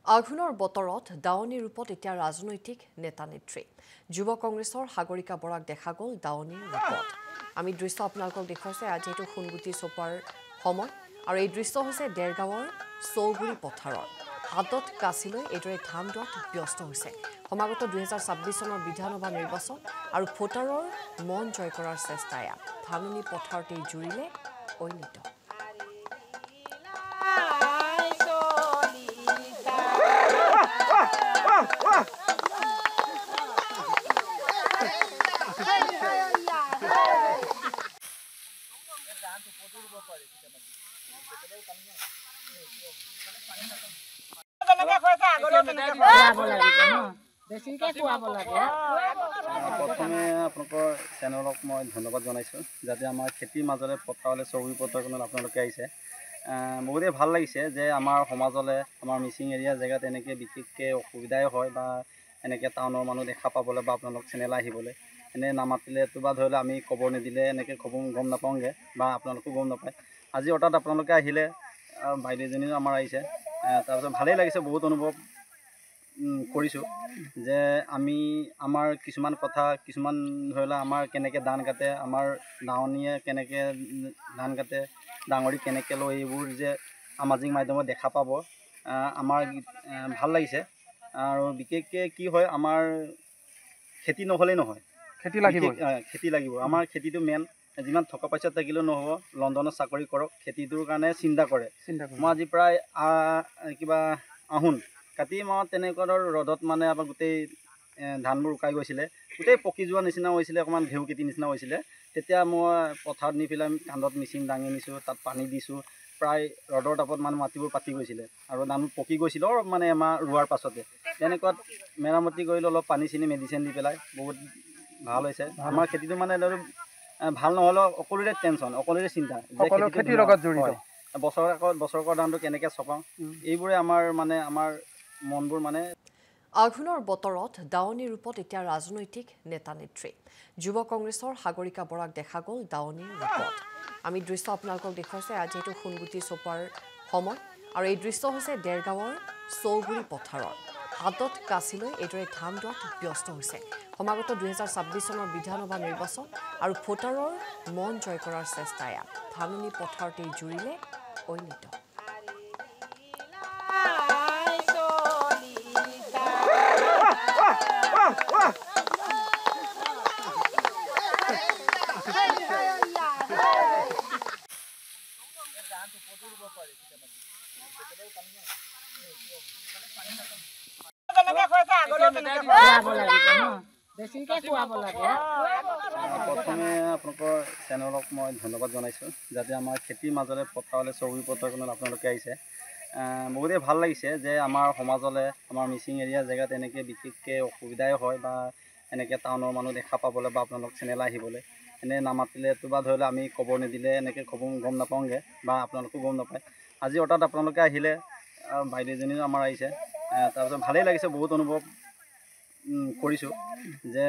আঘোণৰ বতৰত দাৱনী ৰূপত এতিয়া ৰাজনৈতিক নেতা নেত্ৰী যুৱ কংগ্ৰেছৰ সাগৰিকা বৰাক দেখা গ'ল দাৱনীৰ ৰূপত আমি দৃশ্য আপোনালোকক দেখুৱাইছে আজি এইটো সোণগুটি চপোৱাৰ সময় আৰু এই দৃশ্য হৈছে দেৰগাঁৱৰ চৌগুৰি পথাৰৰ হাতত কাঁচি লৈ এইদৰে ধান দোৱাত ব্যস্ত হৈছে সমাগত 2026 চনৰ বিধানসভা নিৰ্বাচন আৰু ভোটাৰৰ মন জয় কৰাৰ চেষ্টা এয়া ধাননি পথাৰতে জুৰিলে ঐনিত প্ৰথমে আপোনালোকৰ চেনেলক মই ধন্যবাদ জনাইছোঁ যাতে আমাৰ খেতিৰ মাজৰে পথাৰলৈ চৌগুৰি পথাৰখনত আপোনালোকে আহিছে বহুতেই ভাল লাগিছে যে আমাৰ সমাজলৈ আমাৰ মিচিং এৰিয়া জেগাত এনেকৈ বিশেষকৈ অসুবিধাই হয় বা এনেকৈ টাউনৰ মানুহ দেখা পাবলৈ বা আপোনালোক চেনেল আহিবলৈ এনেই নামাতিলেতো বা ধৰি লওক আমি খবৰ নিদিলে এনেকৈ গম নাপাওঁগৈ বা আপোনালোকো গম নাপায় আজি অৰ্থাৎ আপোনালোকে আহিলে বাইদেউজনীও আমাৰ আহিছে তাৰপিছত ভালেই লাগিছে বহুত অনুভৱ কৰিছোঁ যে আমাৰ কিছুমান কথা কিছুমান ধৰি লওক আমাৰ কেনেকৈ ধান কাটে আমাৰ দাৱনীয়ে কেনেকৈ ধান কাটে ডাঙৰি কেনেকৈ লয় এইবোৰ যে সামাজিক মাধ্যমত দেখা পাব আমাৰ ভাল লাগিছে আৰু বিশেষকৈ কি হয় আমাৰ খেতি নহ'লেই নহয় খেতি লাগিব আমাৰ খেতিটো মেইন যিমান টকা পইচা থাকিলেও নহ'ব লণ্ডনত চাকৰি কৰক খেতিটোৰ কাৰণে চিন্তা কৰে মই আজি প্ৰায় কিবা আহোন কাতি মাহত তেনেকুৱা ধৰ ৰ'দত মানে আমাৰ গোটেই ধানবোৰ শুকাই গৈছিলে গোটেই পকি যোৱা নিচিনা হৈছিলে অকণমান ঘেঁহু খেতি নিচিনা হৈছিলে তেতিয়া মই পথাৰত নি পেলাই কান্ধত মেচিন দাঙি নিছোঁ তাত পানী দিছোঁ প্ৰায় ৰ'দৰ তাপত মানে মাটিবোৰ পাতি গৈছিলে আৰু ধানবোৰ পকি গৈছিলে অলপ মানে এমাহ ৰোৱাৰ পাছতে তেনেকুৱাত মেৰামতি কৰিলোঁ অলপ পানী চানী মেডিচিন দি পেলাই বহুত ভাল হৈছে আমাৰ খেতিটো মানে ভাল নহ'লেও সকলোৰে টেনশ্যন সকলোৰে চিন্তা খেতিৰ লগত জড়িত বছৰেকৰ ধানটো কেনেকৈ চপাওঁ এইবোৰে আমাৰ মনবোৰ মানে আঘোণৰ বতৰত দাৱনী ৰূপত এতিয়া ৰাজনৈতিক নেতা নেত্ৰী যুৱ কংগ্ৰেছৰ সাগৰিকা বৰাক দেখা গ'ল দাৱনীৰ ৰূপত আমি দৃশ্য আপোনালোকক দেখুৱাইছে আজি এইটো সোণগুটি চপোৱাৰ সময় আৰু এই দৃশ্য হৈছে দেৰগাঁৱৰ চৌগুৰি পথাৰৰ হাতত কাঁচি লৈ এইদৰে ধান দোৱাত ব্যস্ত হৈছে সমাগত 2026 চনৰ বিধানসভা নিৰ্বাচন আৰু ভোটাৰৰ মন জয় কৰাৰ চেষ্টা এয়া ধাননি পথাৰতে জুৰিলে ঐনিত প্ৰথমে আপোনালোকৰ চেনেলক মই ধন্যবাদ জনাইছোঁ যাতে আমাৰ খেতিৰ মাজৰে পথাৰলৈ চৌগুৰি পথাৰখনত আপোনালোকে আহিছে বহুতেই ভাল লাগিছে যে আমাৰ সমাজলৈ আমাৰ মিচিং এৰিয়া জেগাত এনেকৈ বিশেষকৈ অসুবিধাই হয় বা এনেকৈ টাউনৰ মানুহ দেখা পাবলৈ বা আপোনালোক চেনেল আহিবলৈ এনেই নামাতিলেতো বা ধৰি লওক আমি খবৰ নিদিলে এনেকৈ গম নাপাওঁগৈ বা আপোনালোকো গম নাপায় আজি অৰ্থাৎ আপোনালোকে আহিলে বাইদেউজনীও আমাৰ আহিছে তাৰপিছত ভালেই লাগিছে বহুত অনুভৱ কৰিছোঁ যে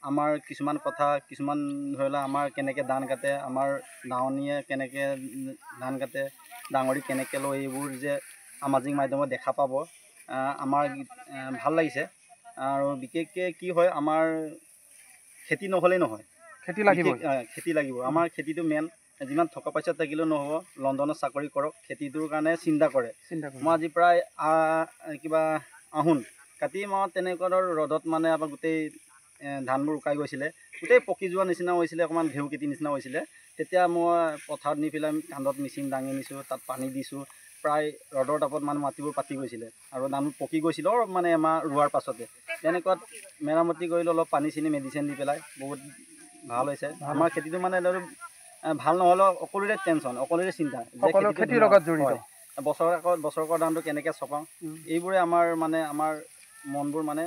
আমাৰ কিছুমান কথা কিছুমান ধৰি লওক আমাৰ কেনেকৈ ধান কাটে আমাৰ দাৱনীয়ে কেনেকৈ ধান কাটে ডাঙৰি কেনেকৈ লয় এইবোৰ যে সামাজিক মাধ্যমত দেখা পাব আমাৰ ভাল লাগিছে আৰু বিশেষকৈ কি হয় আমাৰ খেতি নহ'লেই নহয় খেতি লাগিব আমাৰ খেতিটো মেইন যিমান টকা পইচা থাকিলেও নহ'ব লণ্ডনত চাকৰি কৰক খেতিটোৰ কাৰণে চিন্তা কৰে মই আজি প্ৰায় কিবা আহোন কাতি মাহত তেনেকুৱা ধৰ ৰ'দত মানে আমাৰ গোটেই ধানবোৰ শুকাই গৈছিলে গোটেই পকি যোৱা নিচিনা হৈছিলে অকণমান ঘেঁহু খেতি নিচিনা হৈছিলে তেতিয়া মই পথাৰত নি পেলাই কান্ধত মেচিন দাঙি নিছোঁ তাত পানী দিছোঁ প্ৰায় ৰ'দৰ তাপত মানে মাটিবোৰ পাতি গৈছিলে আৰু ধানবোৰ পকি গৈছিলে অলপ মানে এমাহ ৰোৱাৰ পাছতে তেনেকুৱাত মেৰামতি কৰিলোঁ অলপ পানী চানী মেডিচিন দি পেলাই বহুত ভাল হৈছে আমাৰ খেতিটো মানে ভাল নহ'লেও সকলোৰে টেনশ্যন সকলোৰে চিন্তা খেতিৰ লগত জড়িত বছৰেকৰ ধানটো কেনেকৈ চপাওঁ এইবোৰে আমাৰ মনবোৰ মানে